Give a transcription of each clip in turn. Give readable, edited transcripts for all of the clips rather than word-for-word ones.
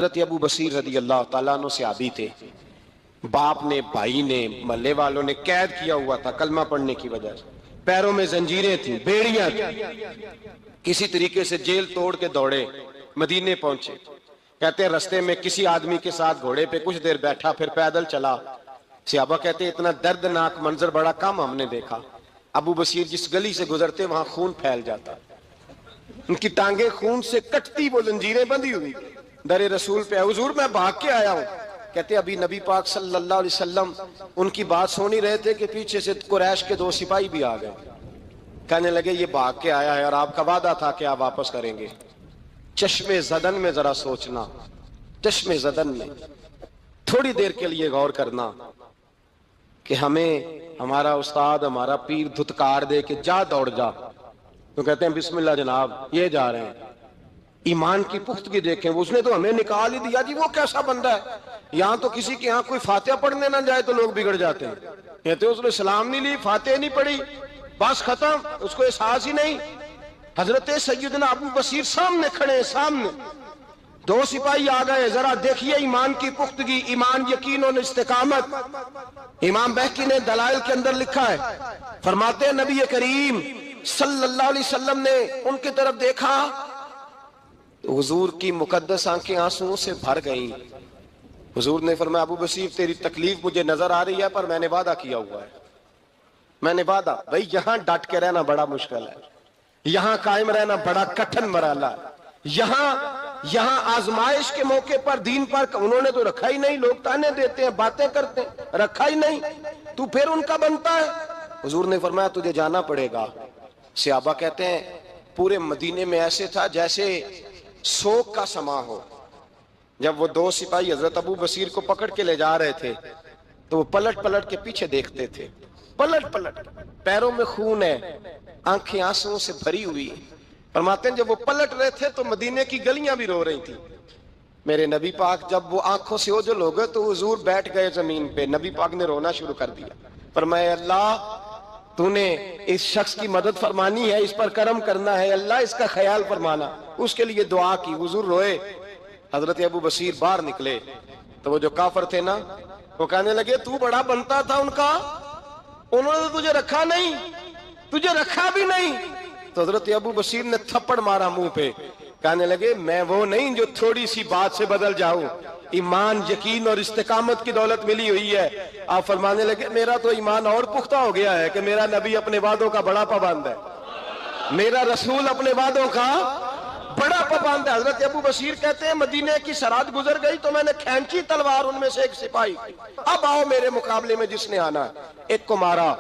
حضرت ابو بصیر رضی اللہ تعالیٰ عنہ صحابی تھے. باپ نے، بھائی نے، محلے والوں نے قید کیا ہوا تھا کلمہ پڑھنے کی وجہ سے. پیروں میں زنجیریں تھیں، بیڑیاں تھیں. کسی طریقے سے جیل توڑ کے دوڑے مدینے پہنچے. کہتے ہیں رستے میں کسی آدمی کے ساتھ گھوڑے پہ کچھ دیر بیٹھا، پھر پیدل چلا. صحابہ کہتے ہیں اتنا دردناک منظر بڑا کم ہم نے دیکھا. ابو بصیر جس گلی سے گزرتے وہاں خون پھیل جاتا، ان کی ٹانگیں خون سے کٹتی، وہ زنجیریں بندھی ہوئی. در رسول پہ حضور میں بھاگ کے آیا ہوں. کہتے ابھی نبی پاک صلی اللہ علیہ وسلم ان کی بات سن ہی رہے تھے کہ پیچھے سے قریش کے 2 سپاہی بھی آ گئے. کہنے لگے یہ بھاگ کے آیا ہے اور آپ کا وعدہ تھا کہ آپ واپس کریں گے. چشم زدن میں ذرا سوچنا، چشم زدن میں تھوڑی دیر کے لیے غور کرنا کہ ہمیں ہمارا استاد، ہمارا پیر دھتکار دے کہ جا دوڑ جا، تو کہتے ہیں بسم اللہ جناب یہ جا رہے ہیں. ایمان کی پختگی دیکھیں، اس نے تو ہمیں نکال ہی دیا جی. وہ کیسا بندہ ہے، یہاں تو کسی کے یہاں کوئی فاتحہ پڑھنے نہ جائے تو لوگ بگڑ جاتے ہیں. کہتے ہیں اس نے سلام نہیں لی، فاتحہ نہیں پڑھی، بس ختم، اس کو احساس ہی نہیں. حضرت سیدنا ابو بصیر سامنے کھڑے ہیں، سامنے 2 سپاہی آ گئے. ذرا دیکھیے ایمان کی پختگی، ایمان، یقین اور استقامت. امام بہقی نے دلائل کے اندر لکھا ہے، فرماتے ہیں نبی کریم صلی اللہ علیہ وسلم نے ان کی طرف دیکھا تو حضور کی مقدس آنکھیں آنسوؤں سے بھر گئیں. حضور نے فرمایا ابو بصیر تیری تکلیف مجھے نظر آ رہی ہے، پر میں نے وعدہ کیا ہوا ہے. میں نے وعدہ، بھئی یہاں ڈٹ کے رہنا بڑا مشکل ہے، یہاں قائم رہنا بڑا کٹھن مرحلہ ہے. یہاں آزمائش کے موقع پر دین پر انہوں نے تو رکھا ہی نہیں. لوگ تانے دیتے ہیں، باتیں کرتے ہیں، رکھا ہی نہیں، تو پھر ان کا بنتا ہے. حضور نے فرمایا تجھے جانا پڑے گا. صحابہ کہتے ہیں پورے مدینے میں ایسے تھا جیسے سوگ کا سما ہو. جب وہ 2 سپاہی حضرت ابو بصیر کو پکڑ کے لے جا رہے تھے تو وہ پلٹ پلٹ کے پیچھے دیکھتے تھے، پلٹ پلٹ، پیروں میں خون ہے، آنکھیں آنسوؤں سے بھری ہوئی. فرماتے ہیں جب وہ پلٹ رہے تھے تو مدینے کی گلیاں بھی رو رہی تھی. میرے نبی پاک جب وہ آنکھوں سے اوجھل ہو گئے تو حضور بیٹھ گئے زمین پہ. نبی پاک نے رونا شروع کر دیا. فرمایا اللہ تو نے اس شخص کی مدد فرمانی ہے، اس پر کرم کرنا ہے، اللہ اس کا خیال فرمانا. اس کے لیے دعا کی، حضور روئے. حضرت ابو بصیر باہر نکلے تو وہ جو کافر تھے نا، وہ کہنے لگے تو بڑا بنتا تھا ان کا، انہوں نے تجھے رکھا نہیں، تجھے رکھا بھی نہیں. تو حضرت ابو بصیر نے تھپڑ مارا منہ پہ. کہنے لگے میں وہ نہیں جو تھوڑی سی بات سے بدل جاؤں. ایمان، یقین اور استقامت کی دولت ملی ہوئی ہے. آپ فرمانے لگے میرا تو ایمان اور پختہ ہو گیا ہے کہ میرا نبی اپنے وعدوں کا بڑا پابند ہے، میرا رسول اپنے وعدوں کا بڑا پابند ہے. حضرت ابو بصیر کہتے ہیں مدینے کی سرحد گزر گئی تو میں نے کھینچی تلوار ان میں سے ایک سپاہی، اب آؤ میرے مقابلے میں جس نے آنا ہے. ایک کو مارا،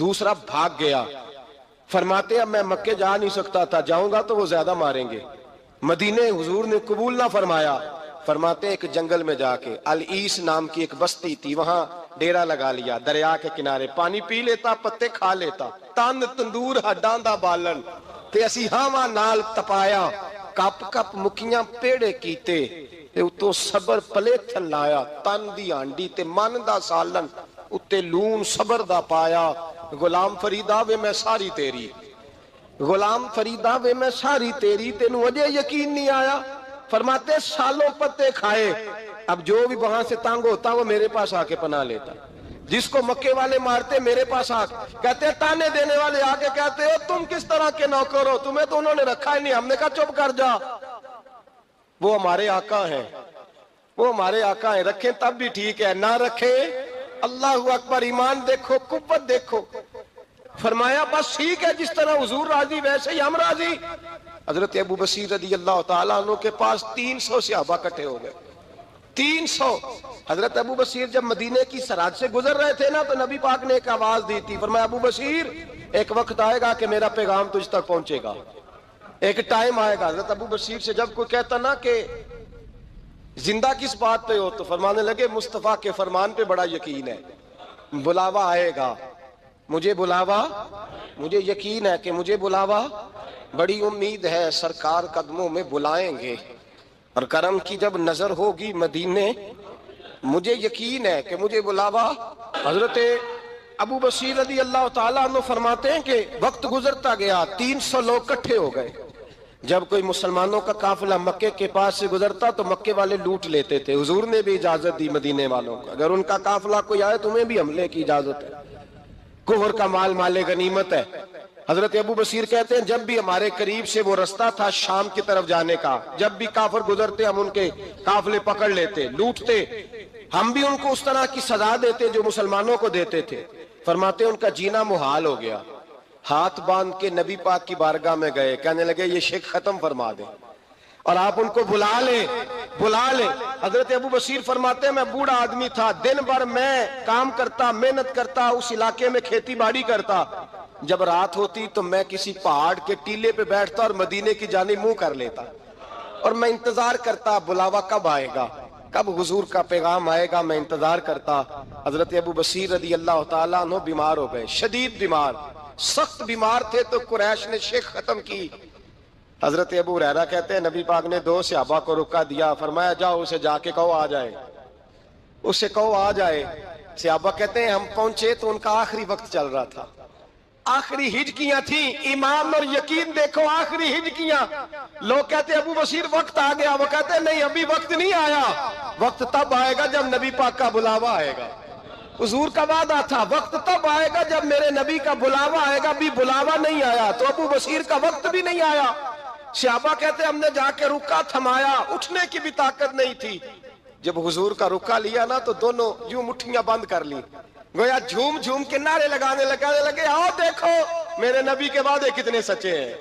دوسرا بھاگ گیا. فرماتے اب میں مکے جا نہیں سکتا تھا، جاؤں گا تو وہ زیادہ ماریں گے. مدینے حضور نے قبول نہ فرمایا. فرماتے ایک جنگل میں جا کے العیس نام کی ایک بستی تھی، وہاں ڈیرا لگا لیا. دریا کے کنارے پانی پی لیتا، پتے کھا لیتا. تن تندور ہڈاں دا بالن تے اسی ہاواں نال تپایا، کپ کپ مکیاں پیڑے کیتے تے اتوں صبر پلیتھن لایا. تن دی ہانڈی تے من دا سالن اتے لون صبر دا پایا. غلام فریدا وے میں ساری تیری، غلام فریدا وے میں ساری تیری، تینوں اجے یقین نہیں آیا. فرماتے سالوں پتے کھائے، اب جو بھی وہاں سے تانگ ہوتا وہ میرے پاس آ کے پناہ لیتا. جس کو مکے والے مارتے میرے پاس آ کے کہتے تانے دینے والے آ کے کہتے ہو تم کس طرح کے نوکر ہو، تمہیں تو انہوں نے رکھا ہی نہیں. ہم نے کہا چپ کر جا، وہ ہمارے آقا ہیں، وہ ہمارے آقا ہیں، رکھیں تب بھی ٹھیک ہے، نہ رکھیں اللہ اکبر. ایمان دیکھو، قوت دیکھو. فرمایا بس ٹھیک ہے، جس طرح حضور راضی ویسے ہی ہم راضی. حضرت ابو بصیر رضی اللہ تعالیٰ عنہ کے پاس 300 صحابہ کٹھے ہو گئے، 300. حضرت ابو بصیر جب مدینے کی سرحد سے گزر رہے تھے نا تو نبی پاک نے ایک آواز دی تھی. فرمایا ابو بصیر ایک وقت آئے گا کہ میرا پیغام تجھ تک پہنچے گا، ایک ٹائم آئے گا. حضرت ابو بصیر سے جب کوئی کہتا نا کہ زندہ کس بات پہ ہو تو فرمانے لگے مصطفیٰ کے فرمان پہ بڑا یقین ہے، بلاوا آئے گا، مجھے بلاوا، مجھے یقین ہے کہ مجھے بلاوا، بڑی امید ہے سرکار قدموں میں بلائیں گے اور کرم کی جب نظر ہوگی مدینے، مجھے یقین ہے کہ مجھے بلاوا. حضرت ابو بصیر رضی اللہ تعالیٰ عنہ فرماتے ہیں کہ وقت گزرتا گیا، 300 لوگ کٹھے ہو گئے. جب کوئی مسلمانوں کا قافلہ مکے کے پاس سے گزرتا تو مکے والے لوٹ لیتے تھے. حضور نے بھی اجازت دی مدینے والوں کو, اگر ان کا قافلہ کوئی آئے تمہیں بھی حملے کی اجازت ہے. کفر کا مال مال غنیمت ہے. حضرت ابو بصیر کہتے ہیں جب بھی ہمارے قریب سے وہ رستہ تھا شام کی طرف جانے کا, جب بھی کافر گزرتے ہم ان کے قافلے پکڑ لیتے, لوٹتے, ہم بھی ان کو اس طرح کی سزا دیتے جو مسلمانوں کو دیتے تھے. فرماتے ان کا جینا محال ہو گیا. ہاتھ باندھ کے نبی پاک کی بارگاہ میں گئے, کہنے لگے یہ شرک ختم فرما دیں اور آپ ان کو بلا لیں, بلا لیں. حضرت ابو بصیر فرماتے ہیں میں بوڑھا آدمی تھا, دن بھر میں کام کرتا, محنت کرتا, اس علاقے میں کھیتی باڑی کرتا. جب رات ہوتی تو میں کسی پہاڑ کے ٹیلے پہ بیٹھتا اور مدینے کی جانب منہ کر لیتا اور میں انتظار کرتا بلاوا کب آئے گا, کب حضور کا پیغام آئے گا, میں انتظار کرتا. حضرت ابو بصیر رضی اللہ تعالیٰ عنہ بیمار ہو گئے, شدید بیمار, سخت بیمار تھے, تو قریش نے شرک ختم کی. حضرت ابو ہریرہ کہتے ہیں نبی پاک نے 2 صحابہ کو رکا دیا, فرمایا جاؤ اسے جا کے کہو آ جائے, اسے کہو آ جائے. صحابہ کہتے ہیں ہم پہنچے تو ان کا آخری وقت چل رہا تھا, آخری ہجکیاں تھیں. ایمان اور یقین دیکھو, آخری ہجکیاں. لوگ کہتے ہیں ابو بصیر وقت آ گیا, وہ کہتے ہیں نہیں ابھی وقت نہیں آیا, وقت تب آئے گا جب نبی پاک کا بلاوا آئے گا. حضور کا وعدہ تھا وقت تب آئے گا جب میرے نبی کا بلاوا آئے گا, بھی بلاوا نہیں آیا تو ابو بصیر کا وقت بھی نہیں آیا. صحابہ کہتے ہیں ہم نے جا کے رکا, تھمایا, اٹھنے کی بھی طاقت نہیں تھی. جب حضور کا رکا لیا نا تو دونوں یوں مٹھیاں بند کر لی, گویا جھوم جھوم کے نعرے لگانے لگے آؤ دیکھو میرے نبی کے وعدے کتنے سچے ہیں,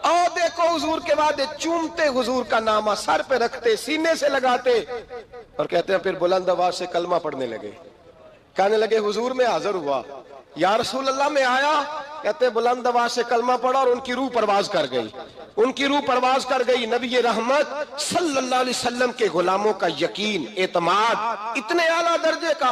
آؤ دیکھو حضور کے وعدے. چومتے حضور کا نامہ, سر پہ رکھتے, سینے سے لگاتے, اور کہتے ہیں پھر بلند آواز سے کلمہ پڑھنے لگے. کہنے لگے حضور میں حاضر ہوا, یا رسول اللہ میں آیا. کہتے بلند آواز سے کلمہ پڑھا اور ان کی روح پرواز کر گئی, ان کی روح پرواز کر گئی. نبی رحمت صلی اللہ علیہ وسلم کے غلاموں کا یقین, اعتماد اتنے اعلیٰ درجے کا.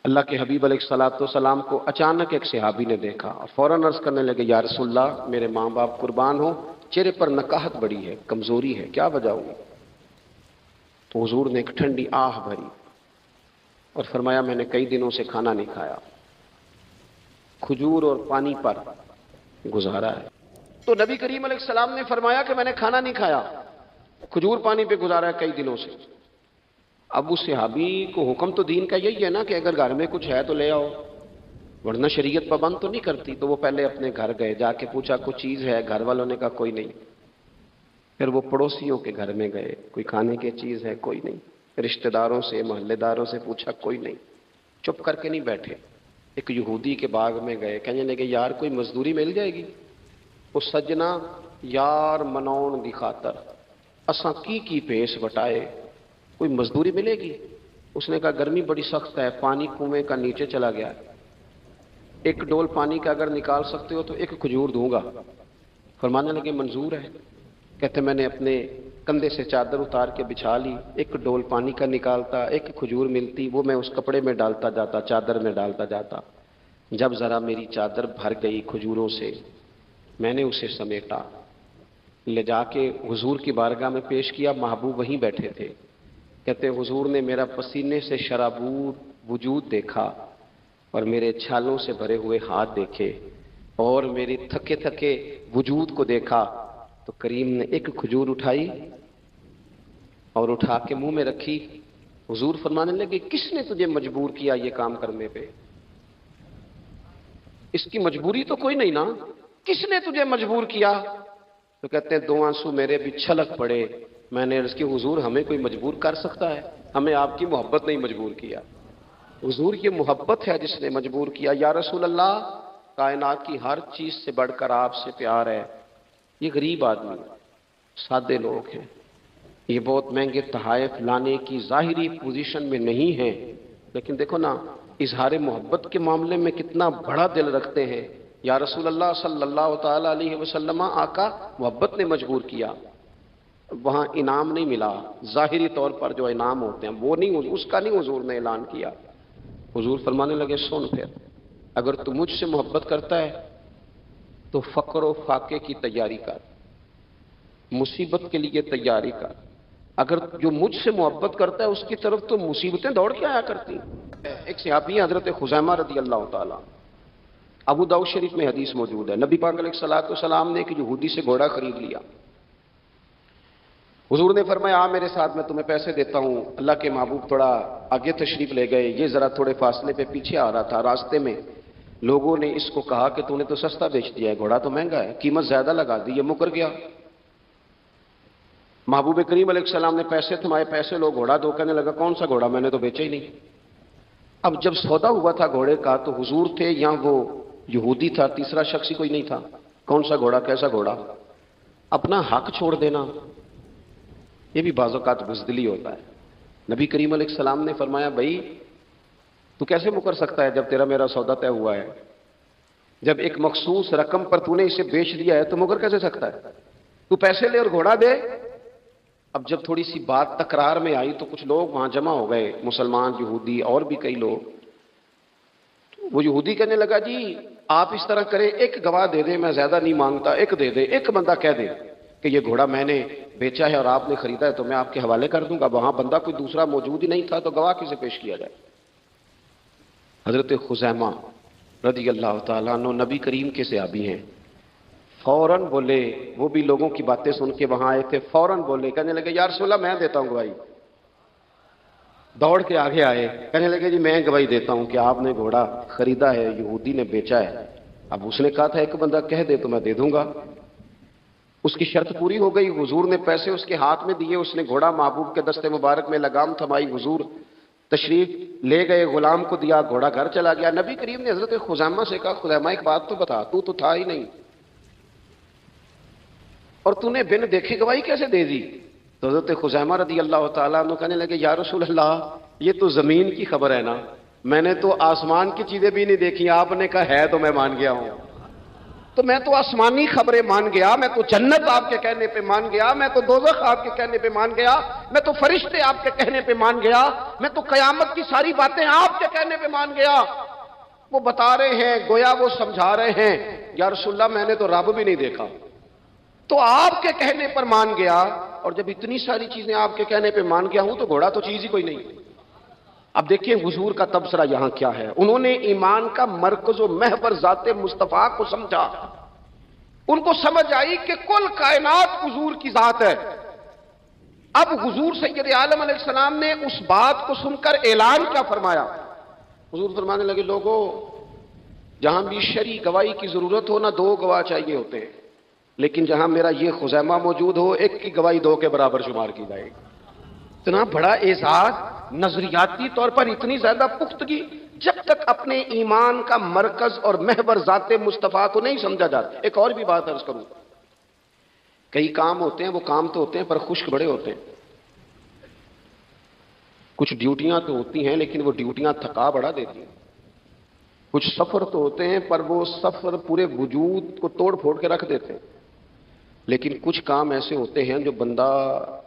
اللہ کے حبیب علیہ الصلوۃ والسلام کو اچانک ایک صحابی نے دیکھا اور فوراً عرض کرنے لگے یا رسول اللہ میرے ماں باپ قربان ہو, چہرے پر نکاہت بڑی ہے, کمزوری ہے, کیا وجہ ہوئی؟ تو حضور نے ایک ٹھنڈی آہ بھری اور فرمایا میں نے کئی دنوں سے کھانا نہیں کھایا, کھجور اور پانی پر گزارا ہے. تو نبی کریم علیہ السلام نے فرمایا کہ میں نے کھانا نہیں کھایا, کھجور پانی پہ گزارا ہے کئی دنوں سے. اب اس صحابی کو حکم تو دین کا یہی ہے نا کہ اگر گھر میں کچھ ہے تو لے آؤ, ورنہ شریعت پابند تو نہیں کرتی. تو وہ پہلے اپنے گھر گئے, جا کے پوچھا کچھ چیز ہے, گھر والوں نے کہا کوئی نہیں. پھر وہ پڑوسیوں کے گھر میں گئے, کوئی کھانے کی چیز ہے, کوئی نہیں. رشتہ داروں سے, محلے داروں سے پوچھا, کوئی نہیں. چپ کر کے نہیں بیٹھے, ایک یہودی کے باغ میں گئے, کہنے لگے یار کوئی مزدوری مل جائے گی؟ وہ سجنا یار منون دی خاطر اساں کی پیس وٹائے, کوئی مزدوری ملے گی؟ اس نے کہا گرمی بڑی سخت ہے, پانی کنویں کا نیچے چلا گیا ہے, ایک ڈول پانی کا اگر نکال سکتے ہو تو ایک کھجور دوں گا. فرمانے لگے منظور ہے. کہتے میں نے اپنے کندھے سے چادر اتار کے بچھا لی, ایک ڈول پانی کا نکالتا, ایک کھجور ملتی, وہ میں اس کپڑے میں ڈالتا جاتا, چادر میں ڈالتا جاتا. جب ذرا میری چادر بھر گئی کھجوروں سے, میں نے اسے سمیٹا, لے جا کے حضور کی بارگاہ میں پیش کیا. محبوب وہیں بیٹھے تھے. کہتے حضور نے میرا پسینے سے شرابور وجود دیکھا اور میرے چھالوں سے بھرے ہوئے ہاتھ دیکھے اور میری تھکے تھکے وجود کو دیکھا. تو کریم نے ایک کھجور اٹھائی اور اٹھا کے منہ میں رکھی. حضور فرمانے لگے کس نے تجھے مجبور کیا یہ کام کرنے پہ؟ اس کی مجبوری تو کوئی نہیں نا, کس نے تجھے مجبور کیا؟ تو کہتے ہیں 2 آنسو میرے بھی چھلک پڑے. میں نے عرض کی حضور ہمیں کوئی مجبور کر سکتا ہے؟ ہمیں آپ کی محبت نہیں مجبور کیا. حضور یہ محبت ہے جس نے مجبور کیا. یا رسول اللہ کائنات کی ہر چیز سے بڑھ کر آپ سے پیار ہے. یہ غریب آدمی, سادے لوگ ہیں, یہ بہت مہنگے تحائف لانے کی ظاہری پوزیشن میں نہیں ہیں, لیکن دیکھو نا اظہار محبت کے معاملے میں کتنا بڑا دل رکھتے ہیں. یا رسول اللہ صلی اللہ تعالی علیہ وسلم, آقا محبت نے مجبور کیا. وہاں انعام نہیں ملا, ظاہری طور پر جو انعام ہوتے ہیں وہ نہیں, اس کا نہیں حضور نے اعلان کیا. حضور فرمانے لگے سن پھر, اگر تو مجھ سے محبت کرتا ہے تو فقر و فاقے کی تیاری کر, مصیبت کے لیے تیاری کر. اگر جو مجھ سے محبت کرتا ہے اس کی طرف تو مصیبتیں دوڑ کے آیا کرتی ہیں. ایک صحابی حضرت خزیمہ رضی اللہ تعالیٰ, ابو داؤد شریف میں حدیث موجود ہے, نبی پاک علیہ الصلوۃ والسلام نے ایک یہودی سے گھوڑا خرید لیا, حضور نے فرمایا میرے ساتھ، میں تمہیں پیسے دیتا ہوں۔ اللہ کے محبوب تھوڑا آگے تشریف لے گئے، یہ ذرا تھوڑے فاصلے پہ پیچھے آ رہا تھا۔ راستے میں لوگوں نے اس کو کہا کہ تو نے تو سستا بیچ دیا ہے، گھوڑا تو مہنگا ہے، قیمت زیادہ لگا دی، یہ مکر گیا۔ محبوب کریم علیہ السلام نے پیسے تھمائے، پیسے لو، گھوڑا دو، کہنے لگا کون سا گھوڑا، میں نے تو بیچا ہی نہیں۔ اب جب سودا ہوا تھا گھوڑے کا تو حضور تھے یا وہ یہودی تھا، تیسرا شخص ہی کوئی نہیں تھا، کون سا گھوڑا، کیسا گھوڑا؟ اپنا حق چھوڑ دینا یہ بھی بعض اوقات بزدلی ہوتا ہے۔ نبی کریم علیہ السلام نے فرمایا بھائی تو کیسے مکر سکتا ہے جب تیرا میرا سودا طے ہوا ہے؟ جب ایک مخصوص رقم پر تو نے اسے بیچ دیا ہے تو مکر کیسے سکتا ہے؟ تو پیسے لے اور گھوڑا دے۔ اب جب تھوڑی سی بات تکرار میں آئی تو کچھ لوگ وہاں جمع ہو گئے، مسلمان، یہودی اور بھی کئی لوگ۔ وہ یہودی کہنے لگا جی آپ اس طرح کریں، ایک گواہ دے دیں، میں زیادہ نہیں مانگتا، ایک دے دیں، ایک بندہ کہہ دے کہ یہ گھوڑا میں نے بیچا ہے اور آپ نے خریدا ہے تو میں آپ کے حوالے کر دوں گا۔ وہاں بندہ کوئی دوسرا موجود ہی نہیں تھا تو گواہ کسے پیش کیا جائے؟ حضرت خزیمہ رضی اللہ تعالیٰ عنہ نبی کریم کے صحابی ہیں، فوراً بولے، وہ بھی لوگوں کی باتیں سن کے وہاں آئے تھے، فوراً بولے، کہنے لگے یا رسول اللہ میں دیتا ہوں گواہی۔ دوڑ کے آگے آئے، کہنے لگے جی میں گواہی دیتا ہوں کہ آپ نے گھوڑا خریدا ہے، یہودی نے بیچا ہے۔ اب اس نے کہا تھا ایک بندہ کہہ دے تو میں دے دوں گا۔ اس کی شرط پوری ہو گئی، حضور نے پیسے اس کے ہاتھ میں دیے، اس نے گھوڑا محبوب کے دستے مبارک میں لگام تھمائی، حضور تشریف لے گئے، غلام کو دیا، گھوڑا گھر چلا گیا۔ نبی کریم نے حضرت خزیمہ سے کہا خزیمہ ایک بات تو بتا، تو تھا ہی نہیں اور تو نے بن دیکھے گواہی کیسے دے دی؟ تو حضرت خزیمہ رضی اللہ تعالیٰ عنہ کہنے لگے یا رسول اللہ یہ تو زمین کی خبر ہے نا، میں نے تو آسمان کی چیزیں بھی نہیں دیکھی، آپ نے کہا ہے تو میں مان گیا ہوں، تو میں تو آسمانی خبریں مان گیا، میں تو جنت آپ کے کہنے پہ مان گیا، میں تو دوزخ آپ کے کہنے پہ مان گیا، میں تو فرشتے آپ کے کہنے پہ مان گیا، میں تو قیامت کی ساری باتیں آپ کے کہنے پہ مان گیا۔ وہ بتا رہے ہیں، گویا وہ سمجھا رہے ہیں یا رسول اللہ میں نے تو رب بھی نہیں دیکھا، تو آپ کے کہنے پر مان گیا، اور جب اتنی ساری چیزیں آپ کے کہنے پہ مان گیا ہوں تو گھوڑا تو چیز ہی کوئی نہیں۔ اب دیکھیں حضور کا تبصرہ یہاں کیا ہے، انہوں نے ایمان کا مرکز و محور ذات مصطفیٰ کو سمجھا، ان کو سمجھ آئی کہ کل کائنات حضور کی ذات ہے۔ اب حضور سید عالم علیہ السلام نے اس بات کو سن کر اعلان کیا فرمایا؟ حضور فرمانے لگے لوگوں جہاں بھی شرعی گواہی کی ضرورت ہو نہ دو گواہ چاہیے ہوتے ہیں، لیکن جہاں میرا یہ خزیمہ موجود ہو ایک کی گواہی دو کے برابر شمار کی جائے گی۔ اتنا بڑا اعزاز، نظریاتی طور پر اتنی زیادہ پختگی، جب تک اپنے ایمان کا مرکز اور محور ذات مصطفیٰ کو نہیں سمجھا جاتا۔ ایک اور بھی بات عرض کروں، کئی کام ہوتے ہیں، وہ کام تو ہوتے ہیں پر خشک بڑے ہوتے ہیں، کچھ ڈیوٹیاں تو ہوتی ہیں لیکن وہ ڈیوٹیاں تھکا بڑا دیتی ہیں، کچھ سفر تو ہوتے ہیں پر وہ سفر پورے وجود کو توڑ پھوڑ کے رکھ دیتے ہیں، لیکن کچھ کام ایسے ہوتے ہیں جو بندہ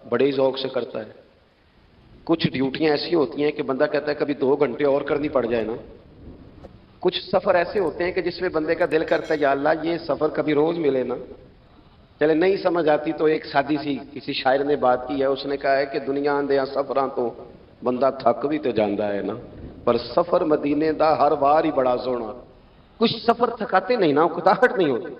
بڑے ہی ذوق سے کرتا ہے، کچھ ڈیوٹیاں ایسی ہوتی ہیں کہ بندہ کہتا ہے کبھی 2 گھنٹے اور کرنی پڑ جائے نا، کچھ سفر ایسے ہوتے ہیں کہ جس میں بندے کا دل کرتا ہے یا اللہ یہ سفر کبھی روز ملے نا۔ چلے نہیں سمجھ آتی تو ایک سادی سی کسی شاعر نے بات کی ہے، اس نے کہا ہے کہ دنیا اندیاں سفراں تو بندہ تھک بھی تو جاندا ہے نا، پر سفر مدینے دا ہر بار ہی بڑا سونا۔ کچھ سفر تھکاتے نہیں نا، اکتاہٹ نہیں ہوتی،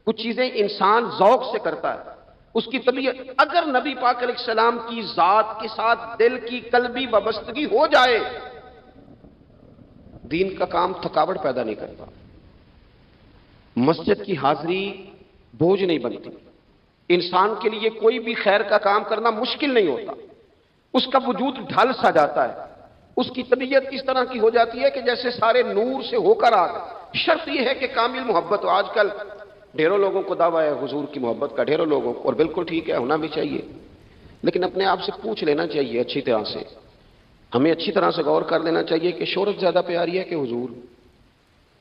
کچھ چیزیں انسان ذوق سے کرتا ہے، اس کی طبیعت۔ اگر نبی پاک علیہ السلام کی ذات کے ساتھ دل کی قلبی وابستگی ہو جائے، دین کا کام تھکاوٹ پیدا نہیں کرتا، مسجد کی حاضری بوجھ نہیں بنتی، انسان کے لیے کوئی بھی خیر کا کام کرنا مشکل نہیں ہوتا، اس کا وجود ڈھل سا جاتا ہے، اس کی طبیعت اس طرح کی ہو جاتی ہے کہ جیسے سارے نور سے ہو کر آ گئے۔ شرط یہ ہے کہ کامل محبت ہو۔ آج کل ڈھیروں لوگوں کو دعویٰ ہے حضور کی محبت کا، ڈھیروں لوگوں کو، اور بالکل ٹھیک ہے، ہونا بھی چاہیے، لیکن اپنے آپ سے پوچھ لینا چاہیے اچھی طرح سے، ہمیں اچھی طرح سے غور کر لینا چاہیے کہ شہرت زیادہ پیاری ہے کہ حضور؟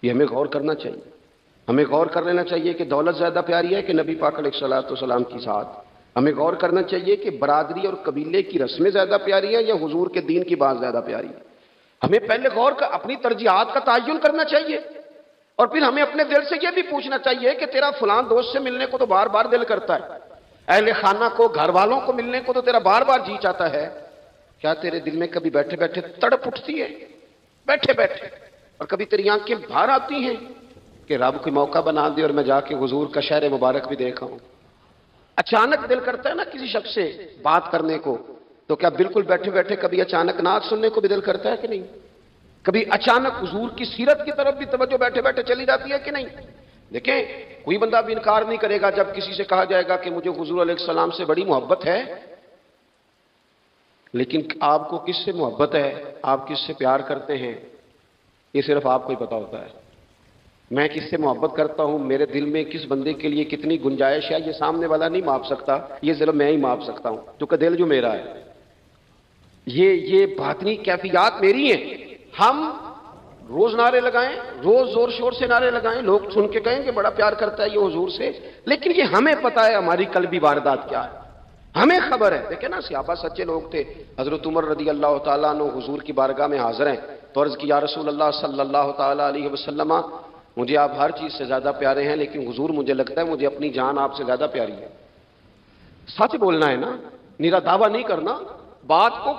یہ ہمیں غور کرنا چاہیے۔ ہمیں غور کر لینا چاہیے کہ دولت زیادہ پیاری ہے کہ نبی پاک علیہ الصلوۃ والسلام کی ساتھ؟ ہمیں غور کرنا چاہیے کہ برادری اور قبیلے کی رسمیں زیادہ پیاری ہیں یا حضور کے دین کی بات زیادہ پیاری ہے؟ ہمیں پہلے غور کر اپنی ترجیحات کا تعین کرنا چاہیے، اور پھر ہمیں اپنے دل سے یہ بھی پوچھنا چاہیے کہ تیرا فلاں دوست سے ملنے کو تو بار بار دل کرتا ہے، اہل خانہ کو، گھر والوں کو ملنے کو تو تیرا بار بار جی چاہتا ہے، کیا تیرے دل میں کبھی بیٹھے بیٹھے تڑپ اٹھتی ہے؟ بیٹھے بیٹھے، اور کبھی تیری آنکھیں باہر آتی ہیں کہ رب کوئی موقع بنا دے اور میں جا کے حضور کا شہر مبارک بھی دیکھا ہوں؟ اچانک دل کرتا ہے نا کسی شخص سے بات کرنے کو، تو کیا بالکل بیٹھے بیٹھے کبھی اچانک نعت سننے کو بھی دل کرتا ہے کہ نہیں؟ کبھی اچانک حضور کی سیرت کی طرف بھی توجہ بیٹھے بیٹھے چلی جاتی ہے کہ نہیں؟ دیکھیں، کوئی بندہ بھی انکار نہیں کرے گا جب کسی سے کہا جائے گا کہ مجھے حضور علیہ السلام سے بڑی محبت ہے، لیکن آپ کو کس سے محبت ہے، آپ کس سے پیار کرتے ہیں، یہ صرف آپ کو ہی پتا ہوتا ہے۔ میں کس سے محبت کرتا ہوں، میرے دل میں کس بندے کے لیے کتنی گنجائش ہے، یہ سامنے والا نہیں ماپ سکتا، یہ صرف میں ہی ماپ سکتا ہوں، کیونکہ دل جو میرا ہے، یہ باطنی کیفیات میری ہیں۔ ہم روز نعرے لگائیں، روز زور شور سے نعرے لگائیں، لوگ سن کے کہیں کہ بڑا پیار کرتا ہے یہ حضور سے، لیکن یہ ہمیں پتا ہے ہماری قلبی واردات کیا ہے، ہمیں خبر ہے۔ دیکھیں نا، صحابہ سچے لوگ تھے۔ حضرت عمر رضی اللہ تعالیٰ عنہ حضور کی بارگاہ میں حاضر ہیں تو عرض کی، یا رسول اللہ صلی اللہ تعالیٰ علیہ وسلم، مجھے آپ ہر چیز سے زیادہ پیارے ہیں، لیکن حضور مجھے لگتا ہے مجھے اپنی جان آپ سے زیادہ پیاری ہے۔ سچ بولنا ہے نا، میرا دعویٰ نہیں کرنا، بات کو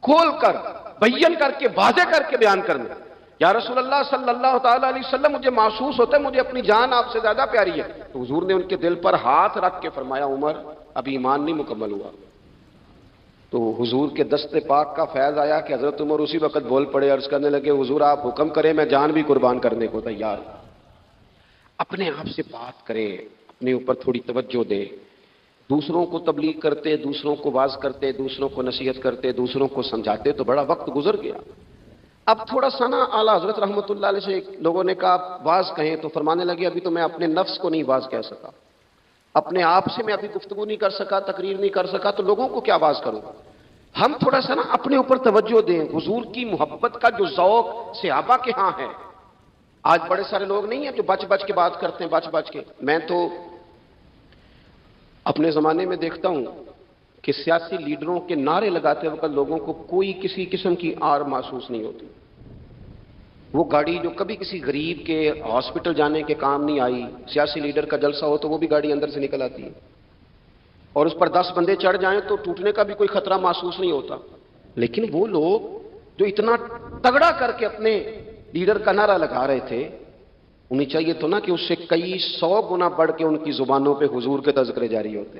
کھول کر بیان کر کے واضح کر کے بیان کرنا۔ یا رسول اللہ صلی اللہ تعالیٰ علیہ وسلم، مجھے محسوس ہوتا ہے مجھے اپنی جان آپ سے زیادہ پیاری ہے۔ تو حضور نے ان کے دل پر ہاتھ رکھ کے فرمایا، عمر ابھی ایمان نہیں مکمل ہوا۔ تو حضور کے دست پاک کا فیض آیا کہ حضرت عمر اسی وقت بول پڑے، عرض کرنے لگے، حضور آپ حکم کریں، میں جان بھی قربان کرنے کو تیار ہوں۔ اپنے آپ سے بات کریں، اپنے اوپر تھوڑی توجہ دیں، دوسروں کو تبلیغ کرتے، دوسروں کو واعظ کرتے، دوسروں کو نصیحت کرتے، دوسروں کو سمجھاتے تو بڑا وقت گزر گیا۔ اب تھوڑا سا نا اعلیٰ حضرت رحمۃ اللہ علیہ سے لوگوں نے کہا واعظ کہیں، تو فرمانے لگے ابھی تو میں اپنے نفس کو نہیں واعظ کہہ سکا، اپنے آپ سے میں ابھی گفتگو نہیں کر سکا، تقریر نہیں کر سکا، تو لوگوں کو کیا واعظ کروں۔ ہم تھوڑا سا نا اپنے اوپر توجہ دیں۔ حضور کی محبت کا جو ذوق صحابہ کے ہاں ہے، آج بڑے سارے لوگ نہیں ہیں جو بچ بچ کے بات کرتے ہیں، بچ بچ کے۔ میں تو اپنے زمانے میں دیکھتا ہوں کہ سیاسی لیڈروں کے نعرے لگاتے وقت لوگوں کو کوئی کسی قسم کی آر محسوس نہیں ہوتی۔ وہ گاڑی جو کبھی کسی غریب کے ہاسپٹل جانے کے کام نہیں آئی، سیاسی لیڈر کا جلسہ ہو تو وہ بھی گاڑی اندر سے نکل آتی ہے، اور اس پر 10 بندے چڑھ جائیں تو ٹوٹنے کا بھی کوئی خطرہ محسوس نہیں ہوتا۔ لیکن وہ لوگ جو اتنا تگڑا کر کے اپنے لیڈر کا نعرہ لگا رہے تھے، انہیں چاہیے تو نا کہ اس سے کئی 100 گنا بڑھ کے ان کی زبانوں پہ حضور کے تذکرے جاری ہوتے،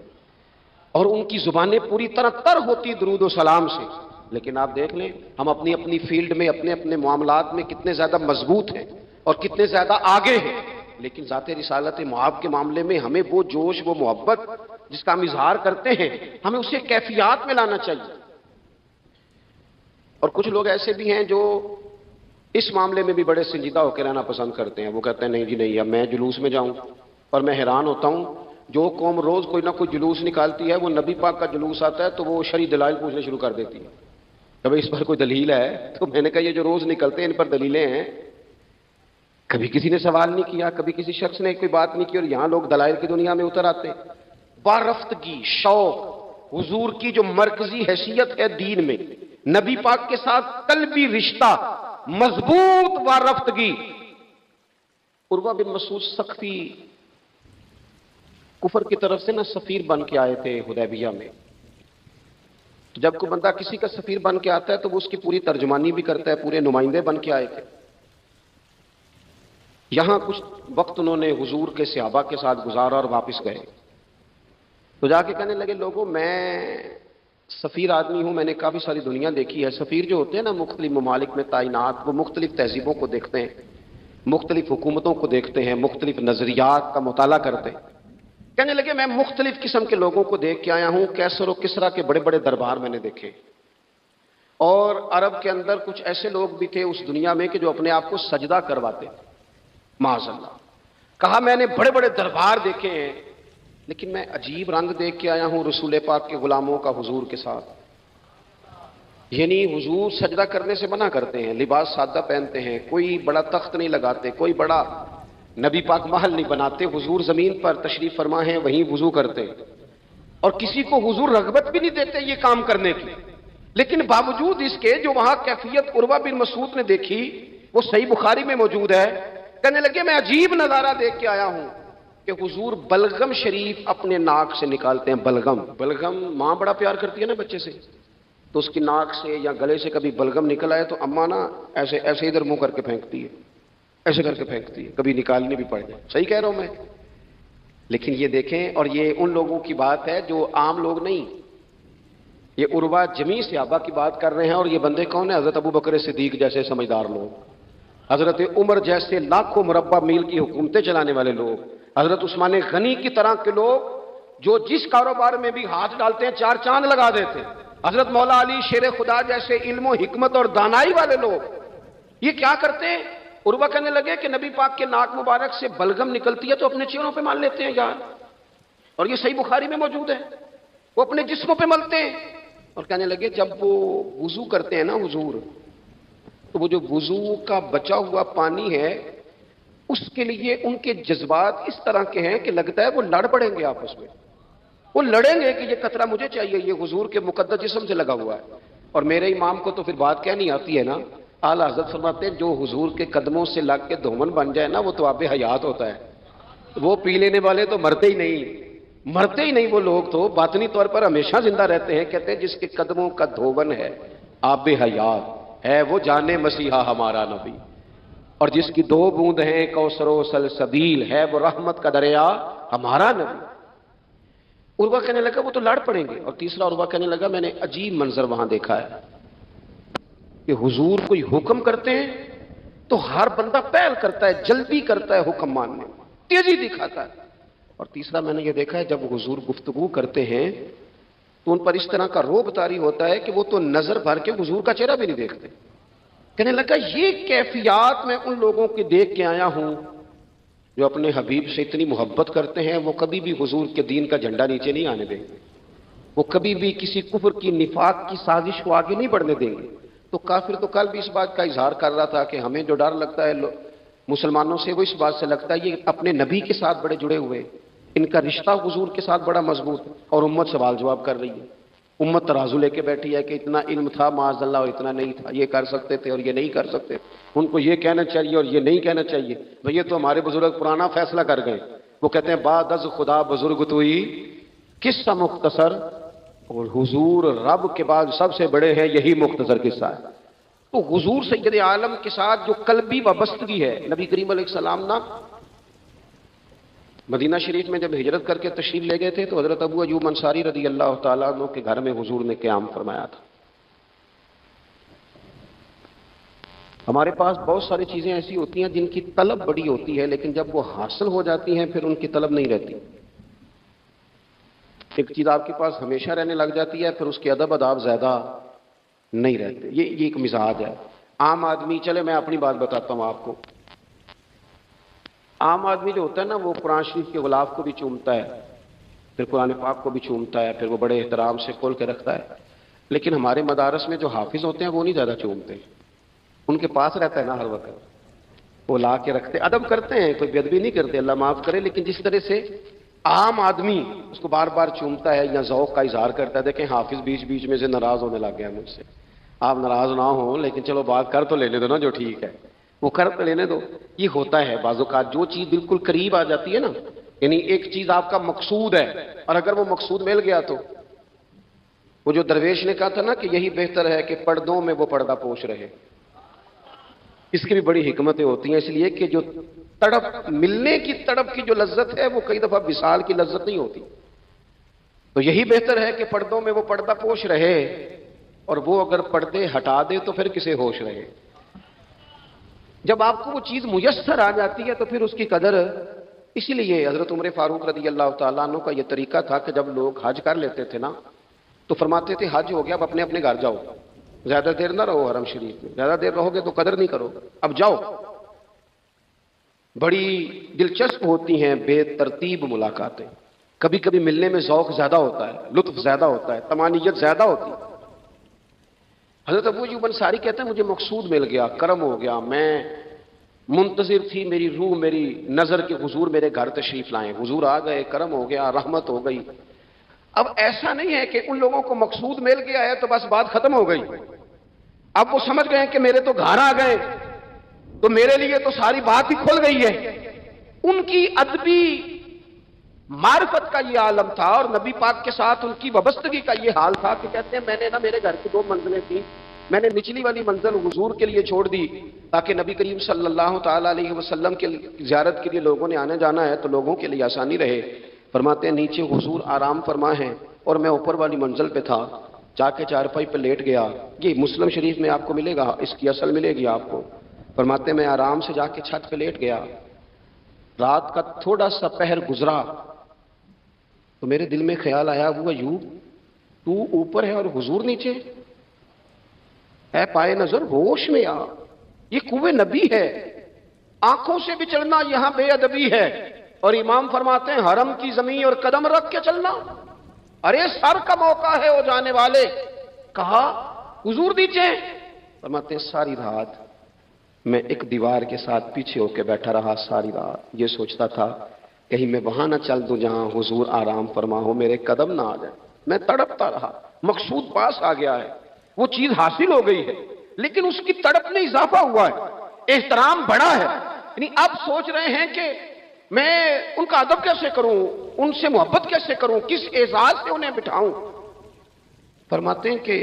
اور ان کی زبانیں پوری طرح تر ہوتی درود و سلام سے۔ لیکن آپ دیکھ لیں ہم اپنی اپنی فیلڈ میں، اپنے اپنے معاملات میں کتنے زیادہ مضبوط ہیں اور کتنے زیادہ آگے ہیں، لیکن ذات رسالت معاب کے معاملے میں ہمیں وہ جوش، وہ محبت جس کا ہم اظہار کرتے ہیں، ہمیں اسے کیفیات میں لانا چاہیے۔ اور کچھ لوگ ایسے بھی ہیں جو اس معاملے میں بھی بڑے سنجیدہ ہو کے رہنا پسند کرتے ہیں۔ وہ کہتے ہیں نہیں جی نہیں، اب میں جلوس میں جاؤں، اور میں حیران ہوتا ہوں جو قوم روز کوئی نہ کوئی جلوس نکالتی ہے، وہ نبی پاک کا جلوس آتا ہے تو وہ شرعی دلائل پوچھنے شروع کر دیتی ہے کہ بھئی اس پر کوئی دلیل ہے؟ تو میں نے کہا یہ جو روز نکلتے ہیں ان پر دلیلیں ہیں؟ کبھی کسی نے سوال نہیں کیا، کبھی کسی شخص نے کوئی بات نہیں کی، اور یہاں لوگ دلائل کی دنیا میں اتر آتے ہیں۔ وارفتگی، شوق، حضور کی جو مرکزی حیثیت ہے دین میں، نبی پاک کے ساتھ قلبی رشتہ، مضبوط وارفتگی۔ عروہ بن مسعود سختی کفر کی طرف سے نا سفیر بن کے آئے تھے حدیبیہ میں۔ تو جب کوئی بندہ کسی کا سفیر بن کے آتا ہے تو وہ اس کی پوری ترجمانی بھی کرتا ہے، پورے نمائندے بن کے آئے تھے۔ یہاں کچھ وقت انہوں نے حضور کے صحابہ کے ساتھ گزارا اور واپس گئے، تو جا کے کہنے لگے لوگوں میں سفیر آدمی ہوں، میں نے کافی ساری دنیا دیکھی ہے۔ سفیر جو ہوتے ہیں نا مختلف ممالک میں تعینات، وہ مختلف تہذیبوں کو دیکھتے ہیں، مختلف حکومتوں کو دیکھتے ہیں، مختلف نظریات کا مطالعہ کرتے ہیں۔ کہنے لگے میں مختلف قسم کے لوگوں کو دیکھ کے آیا ہوں، کیسر و کسرا کے بڑے بڑے دربار میں نے دیکھے، اور عرب کے اندر کچھ ایسے لوگ بھی تھے اس دنیا میں کہ جو اپنے آپ کو سجدہ کرواتے، معاذ اللہ۔ کہا میں نے بڑے بڑے دربار دیکھے ہیں، لیکن میں عجیب رنگ دیکھ کے آیا ہوں رسول پاک کے غلاموں کا حضور کے ساتھ۔ یعنی حضور سجدہ کرنے سے منع کرتے ہیں، لباس سادہ پہنتے ہیں، کوئی بڑا تخت نہیں لگاتے، کوئی بڑا نبی پاک محل نہیں بناتے، حضور زمین پر تشریف فرما ہیں وہیں وضو کرتے، اور کسی کو حضور رغبت بھی نہیں دیتے یہ کام کرنے کی۔ لیکن باوجود اس کے جو وہاں کیفیت عروہ بن مسعود نے دیکھی وہ صحیح بخاری میں موجود ہے۔ کہنے لگے میں عجیب نظارہ دیکھ کے آیا ہوں کہ حضور بلغم شریف اپنے ناک سے نکالتے ہیں۔ بلغم ماں بڑا پیار کرتی ہے نا بچے سے، تو اس کی ناک سے یا گلے سے کبھی بلغم نکل آئے تو اماں نا ایسے ایسے ادھر منہ کر کے پھینکتی ہے، ایسے کر کے پھینکتی ہے، کبھی نکالنی بھی پڑ جائے۔ صحیح کہہ رہا ہوں میں؟ لیکن یہ دیکھیں، اور یہ ان لوگوں کی بات ہے جو عام لوگ نہیں، یہ عروا جمیع صحابہ کی بات کر رہے ہیں. اور یہ بندے کون ہیں؟ حضرت ابو بکر صدیق جیسے سمجھدار لوگ، حضرت عمر جیسے لاکھوں مربع میل کی حکومتیں چلانے والے لوگ، حضرت عثمان غنی کی طرح کے لوگ جو جس کاروبار میں بھی ہاتھ ڈالتے ہیں 4 چاند لگا دیتے ہیں، حضرت مولا علی شیر خدا جیسے علم و حکمت اور دانائی والے لوگ. یہ کیا کرتے ہیں؟ عروہ کہنے لگے کہ نبی پاک کے ناک مبارک سے بلغم نکلتی ہے تو اپنے چہروں پہ مان لیتے ہیں یار، اور یہ صحیح بخاری میں موجود ہے، وہ اپنے جسموں پہ ملتے ہیں. اور کہنے لگے جب وہ وضو کرتے ہیں نا حضور، تو وہ جو وضو کا بچا ہوا پانی ہے اس کے لیے ان کے جذبات اس طرح کے ہیں کہ لگتا ہے وہ لڑ پڑیں گے آپس میں، وہ لڑیں گے کہ یہ قطرہ مجھے چاہیے، یہ حضور کے مقدس جسم سے لگا ہوا ہے. اور میرے امام کو تو پھر بات کہنی آتی ہے نا، اعلیٰ حضرت فرماتے ہیں جو حضور کے قدموں سے لگ کے دھومن بن جائے نا وہ تو آب حیات ہوتا ہے. وہ پی لینے والے تو مرتے ہی نہیں وہ لوگ تو باطنی طور پر ہمیشہ زندہ رہتے ہیں. کہتے ہیں جس کے قدموں کا دھون ہے آب حیات ہے، وہ جانے مسیحا ہمارا نبی. اور جس کی 2 بوند ہیں کوثر و سلسبیل ہے، وہ رحمت کا دریا ہمارا نبی. عروہ کہنے لگا وہ تو لڑ پڑیں گے. اور تیسرا عروہ کہنے لگا میں نے عجیب منظر وہاں دیکھا ہے کہ حضور کوئی حکم کرتے ہیں تو ہر بندہ پہل کرتا ہے، جلدی کرتا ہے حکم ماننے، تیزی دکھاتا ہے. اور تیسرا میں نے یہ دیکھا ہے جب حضور گفتگو کرتے ہیں تو ان پر اس طرح کا روب طاری ہوتا ہے کہ وہ تو نظر بھر کے حضور کا چہرہ بھی نہیں دیکھتے. کہنے لگا یہ کیفیات میں ان لوگوں کی دیکھ کے آیا ہوں جو اپنے حبیب سے اتنی محبت کرتے ہیں، وہ کبھی بھی حضور کے دین کا جھنڈا نیچے نہیں آنے دیں گے، وہ کبھی بھی کسی کفر کی نفاق کی سازش کو آگے نہیں بڑھنے دیں گے. تو کافر تو کل بھی اس بات کا اظہار کر رہا تھا کہ ہمیں جو ڈر لگتا ہے مسلمانوں سے، وہ اس بات سے لگتا ہے یہ اپنے نبی کے ساتھ بڑے جڑے ہوئے، ان کا رشتہ حضور کے ساتھ بڑا مضبوط، اور امت سوال جواب کر رہی ہے. امت ترازو لے کے بیٹھی ہے کہ اتنا علم تھا معاذ اللہ اور اتنا نہیں تھا، یہ کر سکتے تھے اور یہ نہیں کر سکتے، ان کو یہ کہنا چاہیے اور یہ نہیں کہنا چاہیے. بھئی یہ تو ہمارے بزرگ پرانا فیصلہ کر گئے. وہ کہتے ہیں بعد از خدا بزرگ تو ہی قصہ مختصر، اور حضور رب کے بعد سب سے بڑے ہیں، یہی مختصر قصہ ہے. تو حضور سید عالم کے ساتھ جو قلبی وابستگی ہے، نبی کریم علیہ السلام نا مدینہ شریف میں جب ہجرت کر کے تشریف لے گئے تھے تو حضرت ابو ایوب انصاری رضی اللہ تعالیٰ عنہ کے گھر میں حضور نے قیام فرمایا تھا. ہمارے پاس بہت ساری چیزیں ایسی ہوتی ہیں جن کی طلب بڑی ہوتی ہے، لیکن جب وہ حاصل ہو جاتی ہیں پھر ان کی طلب نہیں رہتی. ایک چیز آپ کے پاس ہمیشہ رہنے لگ جاتی ہے، پھر اس کے ادب اداب زیادہ نہیں رہتے. یہ ایک مزاج ہے. عام آدمی، چلے میں اپنی بات بتاتا ہوں آپ کو، عام آدمی جو ہوتا ہے نا وہ قرآن شریف کے غلاف کو بھی چومتا ہے، پھر قرآن پاک کو بھی چومتا ہے، پھر وہ بڑے احترام سے کھول کے رکھتا ہے. لیکن ہمارے مدارس میں جو حافظ ہوتے ہیں وہ نہیں زیادہ چومتے، ان کے پاس رہتا ہے نا ہر وقت، وہ لا کے رکھتے، ادب کرتے ہیں، کوئی بے ادبی نہیں کرتے، اللہ معاف کرے. لیکن جس طرح سے عام آدمی اس کو بار بار چومتا ہے یا ذوق کا اظہار کرتا ہے، دیکھیں حافظ بیچ بیچ میں سے ناراض ہونے لگ گیا مجھ سے. آپ ناراض نہ ہوں لیکن چلو بات کر تو لینے دو نا، جو ٹھیک ہے وہ کر تو لینے دو. یہ ہوتا ہے بعض اوقات جو چیز بالکل قریب آ جاتی ہے نا، یعنی ایک چیز آپ کا مقصود ہے اور اگر وہ مقصود مل گیا تو، وہ جو درویش نے کہا تھا نا کہ یہی بہتر ہے کہ پردوں میں وہ پردہ پوش رہے، اس کی بھی بڑی حکمتیں ہوتی ہیں. اس لیے کہ جو تڑپ، ملنے کی تڑپ کی جو لذت ہے وہ کئی دفعہ وصال کی لذت نہیں ہوتی. تو یہی بہتر ہے کہ پردوں میں وہ پردہ پوش رہے، اور وہ اگر پردے ہٹا دے تو پھر کسے ہوش رہے. جب آپ کو وہ چیز میسر آ جاتی ہے تو پھر اس کی قدر. اسی لیے حضرت عمر فاروق رضی اللہ تعالیٰ عنہ کا یہ طریقہ تھا کہ جب لوگ حج کر لیتے تھے نا تو فرماتے تھے حج ہو گیا، اب اپنے اپنے گھر جاؤ، زیادہ دیر نہ رہو حرم شریف میں، زیادہ دیر رہو گے تو قدر نہیں کرو، اب جاؤ. بڑی دلچسپ ہوتی ہیں بے ترتیب ملاقاتیں، کبھی کبھی ملنے میں ذوق زیادہ ہوتا ہے، لطف زیادہ ہوتا ہے، طمانینت زیادہ ہوتی ہے. حضرت ابو ایوب انصاری کہتے ہیں مجھے مقصود مل گیا، کرم ہو گیا، میں منتظر تھی، میری روح میری نظر کے حضور میرے گھر تشریف لائیں، حضور آ گئے، کرم ہو گیا، رحمت ہو گئی. اب ایسا نہیں ہے کہ ان لوگوں کو مقصود مل گیا ہے تو بس بات ختم ہو گئی. اب وہ سمجھ گئے کہ میرے تو گھر آ گئے تو میرے لیے تو ساری بات ہی کھل گئی ہے. ان کی ادبی معرفت کا یہ عالم تھا اور نبی پاک کے ساتھ ان کی وابستگی کا یہ حال تھا کہ کہتے ہیں میں نے نا، میرے گھر کی 2 منزلیں تھیں، میں نے نچلی والی منزل حضور کے لیے چھوڑ دی تاکہ نبی کریم صلی اللہ تعالیٰ علیہ وسلم کے زیارت کے لیے لوگوں نے آنے جانا ہے تو لوگوں کے لیے آسانی رہے۔ فرماتے ہیں نیچے حضور آرام فرما ہیں اور میں اوپر والی منزل پہ تھا، جا کے چارپائی پہ لیٹ گیا۔ یہ مسلم شریف میں آپ کو ملے گا، اس کی اصل ملے گی آپ کو۔ فرماتے ہیں میں آرام سے جا کے چھت پہ لیٹ گیا، رات کا تھوڑا سا پہر گزرا تو میرے دل میں خیال آیا، ہوا یوں تو اوپر ہے اور حضور نیچے ہے، پائے نظر ہوش میں آ، یہ کوہ نبی ہے، آنکھوں سے بچڑنا یہاں بے ادبی ہے۔ اور امام فرماتے ہیں حرم کی زمین اور قدم رکھ کے چلنا، ارے سر کا موقع ہے وہ جانے والے۔ کہا حضور نیچے؟ فرماتے ہیں ساری رات میں ایک دیوار کے ساتھ پیچھے ہو کے بیٹھا رہا، ساری رات یہ سوچتا تھا کہیں میں وہاں نہ چل دوں جہاں حضور آرام فرما ہو، میرے قدم نہ آ جائے۔ میں تڑپتا رہا، مقصود پاس آ گیا ہے، وہ چیز حاصل ہو گئی ہے، لیکن اس کی تڑپ میں اضافہ ہوا ہے، احترام بڑا ہے۔ یعنی اب سوچ رہے ہیں کہ میں ان کا ادب کیسے کروں، ان سے محبت کیسے کروں، کس اعزاز سے انہیں بٹھاؤں۔ فرماتے ہیں کہ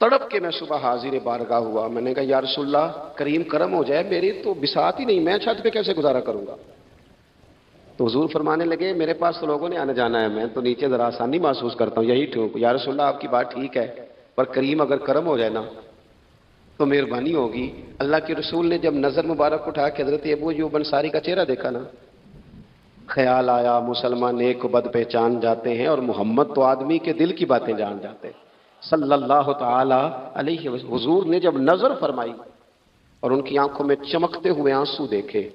تڑپ کے میں صبح حاضر بارگاہ ہوا، میں نے کہا یا رسول اللہ کریم کرم ہو جائے، میری تو بساط ہی نہیں، میں چھت پہ کیسے گزارا کروں گا۔ تو حضور فرمانے لگے میرے پاس تو لوگوں نے آنے جانا ہے، میں تو نیچے ذرا آسانی محسوس کرتا ہوں، یہی ٹھیک۔ یا رسول اللہ آپ کی بات ٹھیک ہے، پر کریم اگر کرم ہو جائے نا تو مہربانی ہوگی۔ اللہ کے رسول نے جب نظر مبارک اٹھا کے حضرت ابو ایوب انصاری کا چہرہ دیکھا نا، خیال آیا مسلمان نیک و بد پہچان جاتے ہیں اور محمد تو آدمی کے دل کی باتیں جان جاتے ہیں صلی اللہ تعالی علیہ وسلم۔ حضور نے جب نظر فرمائی اور ان کی آنکھوں میں چمکتے ہوئے آنسو دیکھے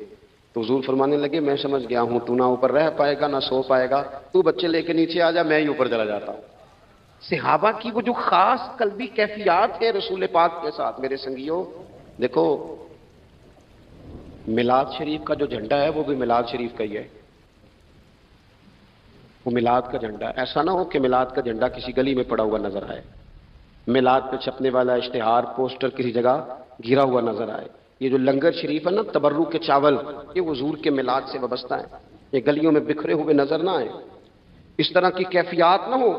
تو حضور فرمانے لگے میں سمجھ گیا ہوں تو نہ اوپر رہ پائے گا نہ سو پائے گا، تو بچے لے کے نیچے آ جا، میں ہی اوپر چلا جاتا ہوں۔ صحابہ کی وہ جو خاص قلبی کیفیات ہے رسول پاک کے ساتھ، میرے سنگیوں دیکھو میلاد شریف کا جو جھنڈا ہے وہ بھی میلاد شریف کا ہی ہے، وہ میلاد کا جھنڈا۔ ایسا نہ ہو کہ میلاد کا جھنڈا کسی گلی میں پڑا ہوا نظر آئے، میلاد پہ چھپنے والا اشتہار پوسٹر کسی جگہ گرا ہوا نظر آئے۔ یہ جو لنگر شریف ہے نا، تبرک کے چاول، یہ حضور کے میلاد سے وابستہ ہیں، یہ گلیوں میں بکھرے ہوئے نظر نہ آئے۔ اس طرح کی کیفیات نہ ہو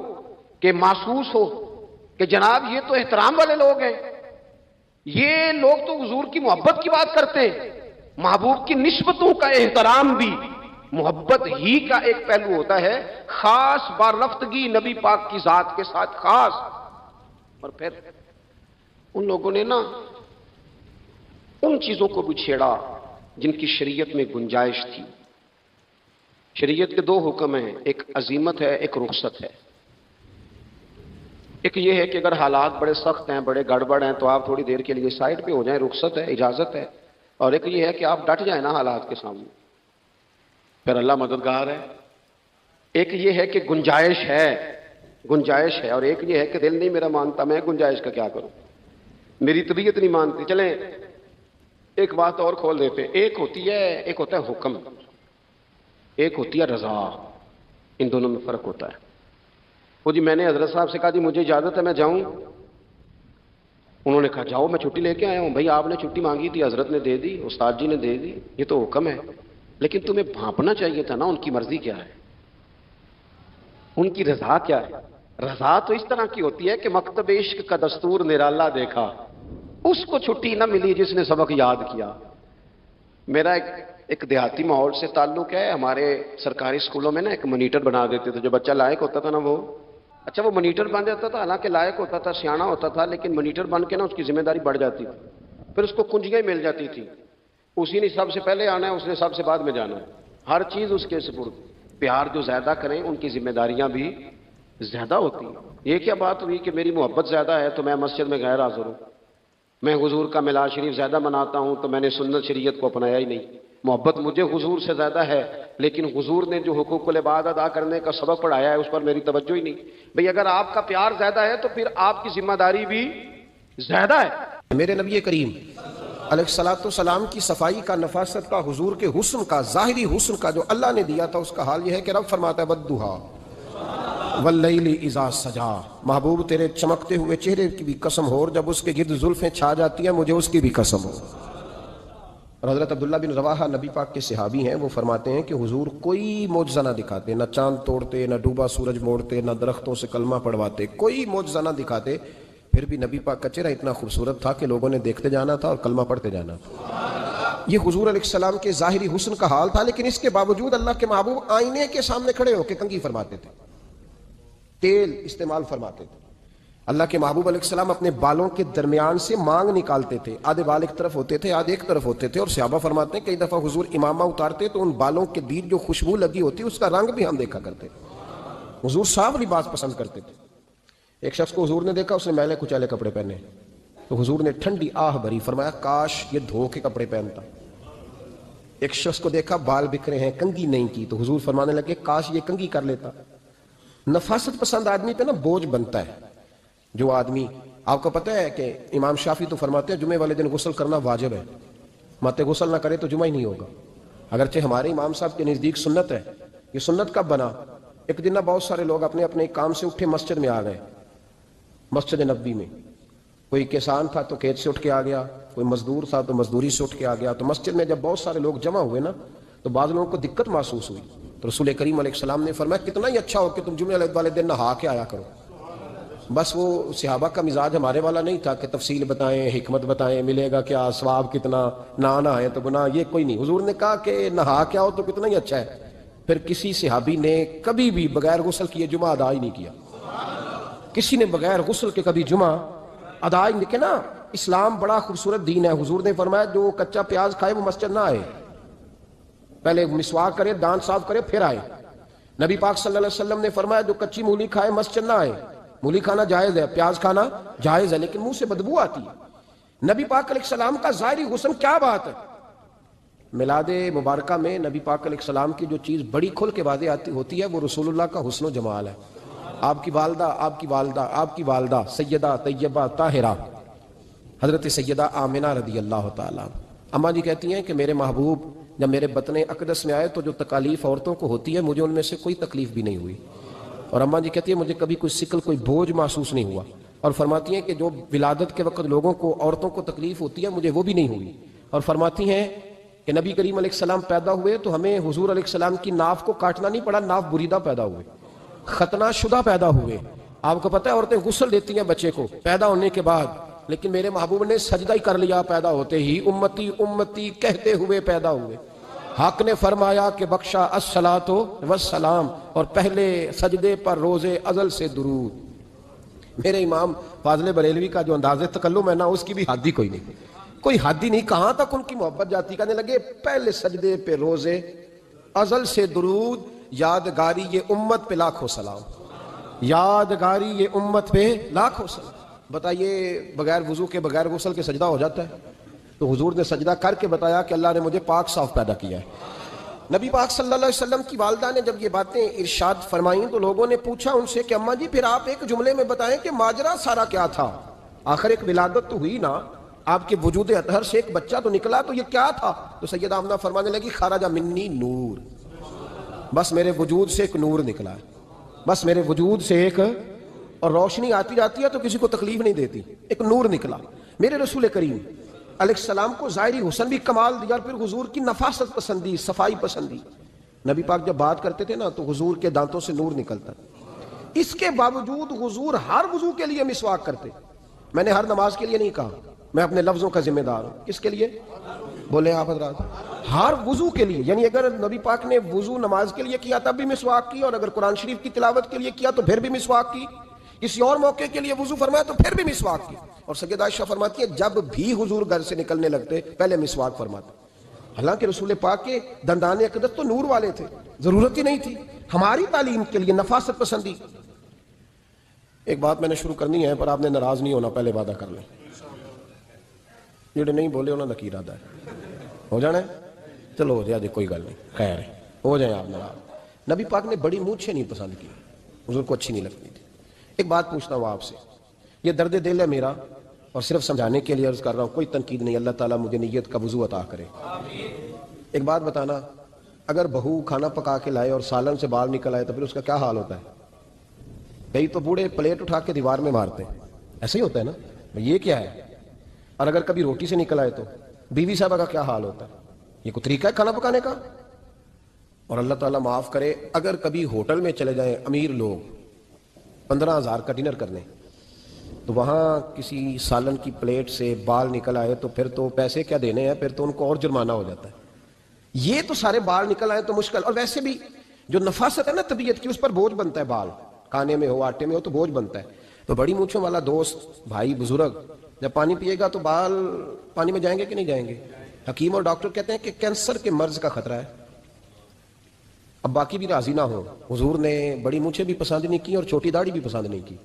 کہ محسوس ہو کہ جناب یہ تو احترام والے لوگ ہیں، یہ لوگ تو حضور کی محبت کی بات کرتے ہیں۔ محبوب کی نسبتوں کا احترام بھی محبت ہی کا ایک پہلو ہوتا ہے، خاص بارفتگی نبی پاک کی ذات کے ساتھ خاص۔ اور پھر ان لوگوں نے نا ان چیزوں کو بھی چھیڑا جن کی شریعت میں گنجائش تھی۔ شریعت کے دو حکم ہیں، ایک عزیمت ہے، ایک رخصت ہے۔ ایک یہ ہے کہ اگر حالات بڑے سخت ہیں، بڑے گڑبڑ ہیں تو آپ تھوڑی دیر کے لیے سائڈ پہ ہو جائیں، رخصت ہے، اجازت ہے۔ اور ایک یہ ہے کہ آپ ڈٹ جائیں نا حالات کے سامنے، پھر اللہ مددگار ہے۔ ایک یہ ہے کہ گنجائش ہے، اور ایک یہ ہے کہ دل نہیں میرا مانتا، میں گنجائش کا کیا کروں، میری طبیعت نہیں مانتی۔ چلیں ایک بات اور کھول دیتے ہیں، ایک ہوتا ہے حکم، ایک ہوتی ہے رضا، ان دونوں میں فرق ہوتا ہے۔ وہ جی میں نے حضرت صاحب سے کہا جی مجھے اجازت ہے میں جاؤں، انہوں نے کہا جاؤ میں چھٹی لے کے آیا ہوں۔ بھائی آپ نے چھٹی مانگی تھی، حضرت نے دے دی، استاد جی نے دے دی، یہ تو حکم ہے، لیکن تمہیں بھانپنا چاہیے تھا نا ان کی مرضی کیا ہے، ان کی رضا کیا ہے۔ رضا تو اس طرح کی ہوتی ہے کہ مکتب عشق کا دستور نرالا دیکھا، اس کو چھٹی نہ ملی جس نے سبق یاد کیا۔ میرا ایک دیہاتی ماحول سے تعلق ہے، ہمارے سرکاری اسکولوں میں نا ایک مانیٹر بنا دیتے تھے، جو بچہ لائق ہوتا تھا نا وہ مانیٹر بن جاتا تھا، حالانکہ لائق ہوتا تھا، سیاںا ہوتا تھا، لیکن مانیٹر بن کے نا اس کی ذمہ داری بڑھ جاتی تھی، پھر اس کو کنجیاں مل جاتی تھی، اسی نے سب سے پہلے آنا ہے، اس نے سب سے بعد میں جانا ہے، ہر چیز اس کے سپرد۔ پیار جو زیادہ کریں ان کی ذمہ داریاں بھی زیادہ ہوتی ہیں۔ یہ کیا بات ہوئی کہ میری محبت زیادہ ہے تو میں مسجد میں غیر حاضر ہوں، میں حضور کا میلاد شریف زیادہ مناتا ہوں تو میں نے سنت شریعت کو اپنایا ہی نہیں۔ محبت مجھے حضور سے زیادہ ہے، لیکن حضور نے جو حقوق العباد ادا کرنے کا سبق پڑھایا ہے اس پر میری توجہ ہی نہیں۔ بھئی اگر آپ کا پیار زیادہ ہے تو پھر آپ کی ذمہ داری بھی زیادہ ہے۔ میرے نبی کریم علیہ الصلوۃ والسلام کی صفائی کا، نفاست کا، حضور کے حسن کا، ظاہری حسن کا جو اللہ نے دیا تھا، اس کا حال یہ ہے کہ رب فرماتا ہے والضحیٰ واللیل اذا سجا، محبوب تیرے چمکتے ہوئے چہرے کی بھی قسم ہو، اور جب اس کے گرد زلفیں چھا جاتی ہیں مجھے اس کی بھی قسم ہو۔ اور حضرت عبداللہ بن رواحہ نبی پاک کے صحابی ہیں، وہ فرماتے ہیں کہ حضور کوئی معجزہ نہ دکھاتے، نہ چاند توڑتے، نہ ڈوبا سورج موڑتے، نہ درختوں سے کلمہ پڑھواتے، کوئی معجزہ نہ دکھاتے، پھر بھی نبی پاک کا چہرہ اتنا خوبصورت تھا کہ لوگوں نے دیکھتے جانا تھا اور کلمہ پڑھتے جانا تھا۔ یہ حضور علیہ السلام کے ظاہری حسن کا حال تھا، لیکن اس کے باوجود اللہ کے محبوب آئینے کے سامنے کھڑے ہو کے کنگھی فرماتے تھے، تیل استعمال فرماتے تھے۔ اللہ کے محبوب علیہ السلام اپنے بالوں کے درمیان سے مانگ نکالتے تھے، آدھے بال ایک طرف ہوتے تھے آدھے ایک طرف ہوتے تھے، اور صحابہ فرماتے ہیں کئی دفعہ حضور امامہ اتارتے تو ان بالوں کے بیچ جو خوشبو لگی ہوتی اس کا رنگ بھی ہم دیکھا کرتے۔ حضور صاف لباس پسند کرتے تھے۔ ایک شخص کو حضور نے دیکھا، اس نے میلے کچالے کپڑے پہنے، تو حضور نے ٹھنڈی آہ بھری، فرمایا کاش یہ دھو کے کپڑے پہنتا۔ ایک شخص کو دیکھا بال بکھرے ہیں، کنگھی نہیں کی، تو حضور فرمانے لگے کاش یہ کنگھی کر لیتا۔ نفاست پسند آدمی پہ نا بوجھ بنتا ہے۔ جو آدمی، آپ کو پتہ ہے کہ امام شافعی تو فرماتے ہیں جمعے والے دن غسل کرنا واجب ہے، ماتے غسل نہ کرے تو جمعہ ہی نہیں ہوگا۔ اگرچہ ہمارے امام صاحب کے نزدیک سنت ہے۔ یہ سنت کب بنا؟ ایک دن نہ بہت سارے لوگ اپنے اپنے کام سے اٹھے مسجد میں آ گئے، مسجد نبوی میں۔ کوئی کسان تھا تو کھیت سے اٹھ کے آ گیا، کوئی مزدور تھا تو مزدوری سے اٹھ کے آ گیا۔ تو مسجد میں جب بہت سارے لوگ جمع ہوئے نا تو بعض لوگوں کو دقت محسوس ہوئی، تو رسول کریم علیہ السلام نے فرمایا کتنا ہی اچھا ہو کہ تم جمعے والے دن نہا کے آیا کرو۔ بس وہ صحابہ کا مزاج ہمارے والا نہیں تھا کہ تفصیل بتائیں، حکمت بتائیں، ملے گا کیا، ثواب کتنا، نہ نہائے تو گناہ، یہ کوئی نہیں۔ حضور نے کہا کہ نہا کے آؤ تو کتنا ہی اچھا ہے۔ پھر کسی صحابی نے کبھی بھی بغیر غسل کیے جمعہ ادا ہی نہیں کیا، کسی نے بغیر غسل کے کبھی جمعہ ادا ہی نہیں کیا نا۔ اسلام بڑا خوبصورت دین ہے۔ حضور نے فرمایا جو کچا پیاز کھائے وہ مسجد نہ آئے، پہلے مسواک کرے، دانت صاف کرے، پھر آئے۔ نبی پاک صلی اللہ علیہ وسلم نے فرمایا جو کچی مولی کھائے مسجد نہ آئے۔ مولی کھانا جائز ہے، پیاز کھانا جائز ہے، لیکن منہ سے بدبو آتی ہے۔ نبی پاک علیہ السلام کا ظاہری حسن کیا بات ہے۔ میلاد مبارکہ میں نبی پاک علیہ السلام کی جو چیز بڑی کھل کے واضح آتی ہوتی ہے وہ رسول اللہ کا حسن و جمال ہے۔ آپ کی والدہ سیدہ طیبہ طاہرہ حضرت سیدہ آمنہ رضی اللہ تعالیٰ، اماں جی کہتی ہیں کہ میرے محبوب جب میرے بطن اقدس میں آئے تو جو تکالیف عورتوں کو ہوتی ہے مجھے ان میں سے کوئی تکلیف بھی نہیں ہوئی، اور اماں جی کہتی ہیں مجھے کبھی کوئی سکل، کوئی بوجھ محسوس نہیں ہوا، اور فرماتی ہیں کہ جو ولادت کے وقت لوگوں کو، عورتوں کو تکلیف ہوتی ہے مجھے وہ بھی نہیں ہوئی، اور فرماتی ہیں کہ نبی کریم علیہ السلام پیدا ہوئے تو ہمیں حضور علیہ السلام کی ناف کو کاٹنا نہیں پڑا، ناف بریدہ پیدا ہوئے، ختنہ شدہ پیدا ہوئے۔ آپ کو پتہ ہے عورتیں غسل دیتی ہیں بچے کو پیدا ہونے کے بعد، لیکن میرے محبوب نے سجدہ ہی کر لیا پیدا ہوتے ہی، امتی امتی کہتے ہوئے پیدا ہوئے۔ حق نے فرمایا کہ بخشا الصلاۃ والسلام، اور پہلے سجدے پر روز ازل سے درود۔ میرے امام فاضل بریلوی کا جو انداز تکلم ہے نا اس کی بھی حد ہی کوئی نہیں، کوئی حد ہی نہیں، کہاں تک ان کی محبت جاتی، کہنے لگے پہلے سجدے پہ روز ازل سے درود، یادگاری یہ امت پہ لاکھوں سلام، یادگاری یہ امت پہ لاکھوں سلام۔ بتائیے بغیر وضو کے بغیر غسل کے سجدہ ہو جاتا ہے؟ تو حضور نے سجدہ کر کے بتایا کہ اللہ نے مجھے پاک صاف پیدا کیا ہے۔ نبی پاک صلی اللہ علیہ وسلم کی والدہ نے جب یہ باتیں ارشاد فرمائیں تو لوگوں نے پوچھا ان سے کہ اماں جی پھر آپ ایک جملے میں بتائیں کہ ماجرا سارا کیا تھا، آخر ایک ولادت تو ہوئی نا، آپ کے وجود اطہر سے ایک بچہ تو نکلا، تو یہ کیا تھا؟ تو سیدہ آمنہ فرمانے لگی خرج منی نور، بس میرے وجود سے ایک نور نکلا ہے، بس میرے وجود سے ایک، اور روشنی آتی جاتی ہے تو کسی کو تکلیف نہیں دیتی، ایک نور نکلا۔ میرے رسول کریم علیہ السلام کو ظاہری حسن بھی کمال دیا، اور پھر حضور کی نفاست پسندی، صفائی پسندی۔ نبی پاک جب بات کرتے تھے نا تو حضور کے دانتوں سے نور نکلتا، اس کے باوجود حضور ہر وضو کے لیے مسواک کرتے۔ میں نے ہر نماز کے لیے نہیں کہا، میں اپنے لفظوں کا ذمہ دار ہوں۔ کس کے لیے بولے آپ حضرات؟ ہر وضو کے لیے، یعنی اگر نبی پاک نے وضو نماز کے لیے کیا تب بھی مسواک کی، اور اگر قرآن شریف کی تلاوت کے لیے کیا تو پھر بھی مسواک کی، کسی اور موقع کے لیے وضو فرمایا تو پھر بھی مسواک کی۔ اور سیدہ عائشہ فرماتی ہے جب بھی حضور گھر سے نکلنے لگتے پہلے مسواک فرماتے، حالانکہ رسول پاک کے دندان اقدس تو نور والے تھے، ضرورت ہی نہیں تھی۔ ہماری تعلیم کے لیے نفاست پسندی۔ ایک بات میں نے شروع کرنی ہے پر آپ نے ناراض نہیں ہونا، پہلے وعدہ کر لیں، جڑے نہیں بولے انہوں نے نکیر آدھا ہے، ہو جانا ہے، چلو ہو جائے، کوئی گل نہیں، خیر ہے، ہو جائیں آپ ناراض۔ نبی پاک نے بڑی مونچھیں نہیں پسند کی، حضور کو اچھی نہیں لگتی تھی۔ ایک بات پوچھتا ہوں آپ سے، یہ درد دل ہے میرا اور صرف سمجھانے کے لیے عرض کر رہا ہوں، کوئی تنقید نہیں، اللہ تعالیٰ مجھے نیت کا وضو عطا کرے۔ ایک بات بتانا، اگر بہو کھانا پکا کے لائے اور سالن سے باہر نکل آئے تو پھر اس کا کیا حال ہوتا ہے؟ کئی تو بوڑھے پلیٹ اٹھا کے دیوار میں مارتے ہیں، ایسے ہی ہوتا ہے نا، یہ کیا ہے؟ اور اگر کبھی روٹی سے نکل آئے تو بیوی صاحبہ کا کیا حال ہوتا ہے؟ یہ کوئی طریقہ ہے کھانا پکانے کا؟ اور اللہ تعالیٰ معاف کرے، اگر کبھی ہوٹل میں چلے جائیں امیر لوگ 15,000 کا ڈنر کرنے، تو وہاں کسی سالن کی پلیٹ سے بال نکل آئے تو پھر تو پیسے کیا دینے ہیں، پھر تو ان کو اور جرمانہ ہو جاتا ہے. یہ تو سارے بال نکل آئے تو مشکل. اور ویسے بھی جو نفاست ہے نا طبیعت کی، اس پر بوجھ بنتا ہے. بال کھانے میں ہو، آٹے میں ہو، تو بوجھ بنتا ہے. تو بڑی مونچھوں والا دوست، بھائی، بزرگ جب پانی پیے گا تو بال پانی میں جائیں گے کہ نہیں جائیں گے؟ حکیم اور ڈاکٹر کہتے ہیں کہ کینسر کے مرض کا خطرہ ہے. اب باقی بھی راضی نہ ہو. حضور نے بڑی مونچھیں بھی پسند نہیں کی اور چھوٹی داڑھی بھی پسند نہیں کی.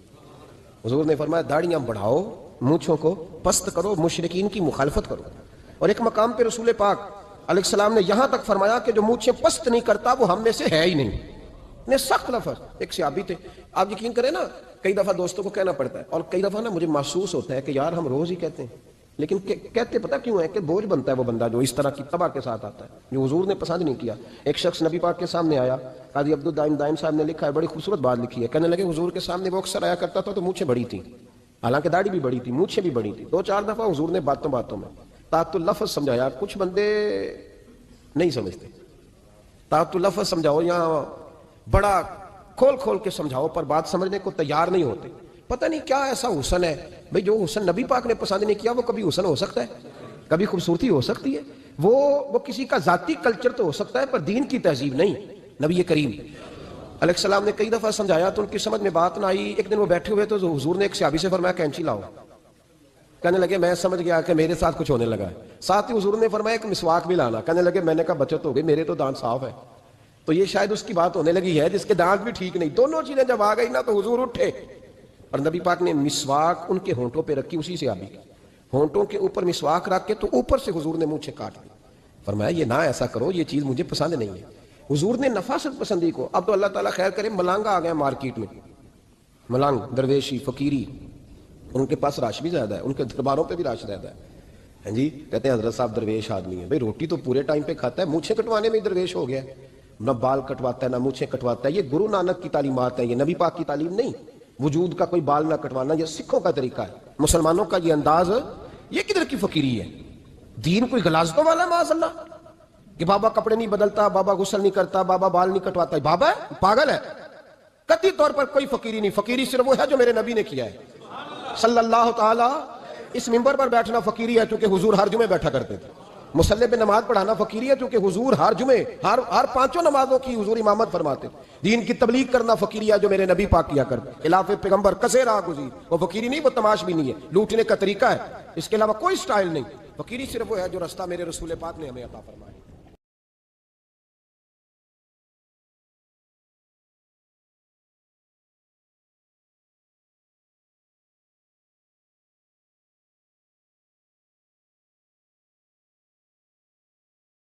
حضور نے فرمایا داڑیاں بڑھاؤ، مونچھوں کو پست کرو، مشرکین کی مخالفت کرو. اور ایک مقام پہ رسول پاک علیہ السلام نے یہاں تک فرمایا کہ جو مونچھیں پست نہیں کرتا وہ ہم میں سے ہے ہی نہیں. نے سخت لفظ. ایک صحابی تھے، آپ یقین کریں نا، کئی دفعہ دوستوں کو کہنا پڑتا ہے اور کئی دفعہ نا مجھے محسوس ہوتا ہے کہ یار ہم روز ہی کہتے ہیں، لیکن کہتے پتہ کیوں ہے کہ بوجھ بنتا ہے وہ بندہ جو اس طرح کی تباہ کے ساتھ آتا ہے، جو حضور نے پسند نہیں کیا. ایک شخص نبی پاک کے سامنے آیا، قاضی عبد الدائم دائم صاحب نے لکھا ہے، بڑی خوبصورت بات لکھی ہے. کہنے لگے حضور کے سامنے وہ اکثر آیا کرتا تھا تو مونچھیں بڑی تھی، حالانکہ داڑھی بھی بڑی تھی، مونچھیں بھی بڑی تھی. 2-4 دفعہ حضور نے باتوں میں تاعت اللفظ سمجھایا. کچھ بندے نہیں سمجھتے. تاعت اللفظ سمجھاؤ یا بڑا کھول کے سمجھاؤ پر بات سمجھنے کو تیار نہیں ہوتے. پتہ نہیں کیا ایسا حسن ہے بھئی، جو حسن نبی پاک نے پسند نہیں کیا وہ کبھی حسن ہو سکتا ہے، کبھی خوبصورتی ہو سکتی ہے. وہ کسی کا ذاتی کلچر تو ہو سکتا ہے پر دین کی تہذیب نہیں. نبی کریم علیہ السلام نے کئی دفعہ سمجھایا تو ان کی سمجھ میں بات نہ آئی. ایک دن وہ بیٹھے ہوئے تو حضور نے ایک صحابی سے فرمایا کینچی لاؤ. کہنے لگے میں سمجھ گیا کہ میرے ساتھ کچھ ہونے لگا ہے. ساتھ ہی حضور نے فرمایا ایک مسواک بھی لانا. کہنے لگے میں نے کہا بچت ہو گئی، میرے تو دانت صاف ہے. تو یہ شاید اس کی بات ہونے لگی ہے جس کے دانت بھی ٹھیک نہیں. دونوں چیزیں جب آ گئی نا تو حضور اٹھے اور نبی پاک نے مسواک ان کے ہونٹوں پہ رکھی. اسی صحابی کے ہونٹوں کے اوپر مسواک رکھ کے تو اوپر سے حضور نے مونچھیں کاٹ دی. فرمایا یہ نہ ایسا کرو، یہ چیز مجھے پسند نہیں ہے. حضور نے نفاست پسندی کو. اب تو اللہ تعالیٰ خیر کرے، ملانگا آ گیا مارکیٹ میں. ملنگ، درویشی، فقیری، ان کے پاس رش بھی زیادہ ہے، ان کے درباروں پہ بھی رش زیادہ ہے. ہاں جی، کہتے ہیں حضرت صاحب درویش آدمی ہے. بھئی روٹی تو پورے ٹائم پہ کھاتا ہے، مونچھیں کٹوانے میں ہی درویش ہو گیا. نہ بال کٹواتا ہے نہ مونچھیں کٹواتا ہے. یہ گرو نانک کی تعلیمات ہے، یہ نبی پاک کی تعلیم نہیں. وجود کا کوئی بال نہ کٹوانا یہ سکھوں کا طریقہ ہے. مسلمانوں کا یہ انداز، یہ کدھر کی فقیری ہے؟ دین کوئی غلاظتوں والا معاذ اللہ کہ بابا کپڑے نہیں بدلتا، بابا غسل نہیں کرتا، بابا بال نہیں کٹواتا. بابا ہے، پاگل ہے. قطعی طور پر کوئی فقیری نہیں. فقیری صرف وہ ہے جو میرے نبی نے کیا ہے صلی اللہ تعالی. اس منبر پر بیٹھنا فقیری ہے کیونکہ حضور ہر جمعے بیٹھا کرتے تھے. مصلی پہ نماز پڑھانا فقیری ہے کیونکہ حضور ہر جمعے ہر 5 نمازوں کی حضور امامت فرماتے. دین کی تبلیغ کرنا فقیری ہے جو میرے نبی پاک کیا کرتے. خلاف پیغمبر کسے راہ گزیر، وہ فقیری نہیں، وہ تماش بھی نہیں ہے، لوٹنے کا طریقہ ہے. اس کے علاوہ کوئی سٹائل نہیں. فقیری صرف وہ ہے جو رستہ میرے رسول پاک نے ہمیں عطا فرمایا.